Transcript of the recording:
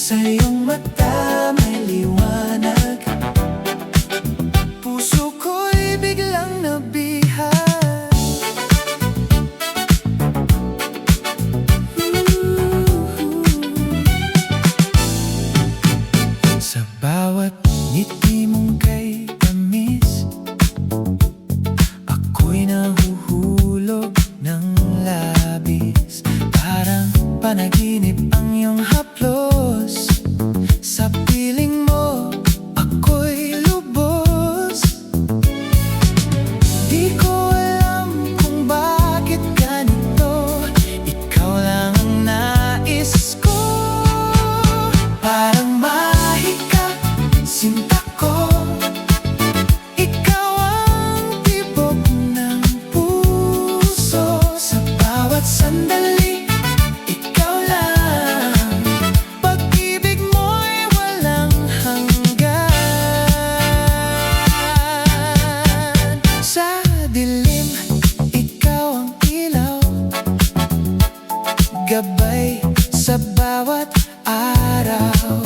Sa iyong mata may liwanag, puso ko'y biglang nabihan. Sa bawat ngiti mong kay tamis, ako'y nahuhulog ng labis. Parang panaginip ang iyong haplos, sa piling mo ako'y lubos. Di ko alam kung bakit ganito, ikaw lang ang nais ko. Parang mahika, sinta ko, ikaw ang tibok ng puso. Sa bawat sandali, ikaw lang, pag-ibig mo'y walang hanggan. Sa dilim, ikaw ang ilaw, gabay sa bawat araw.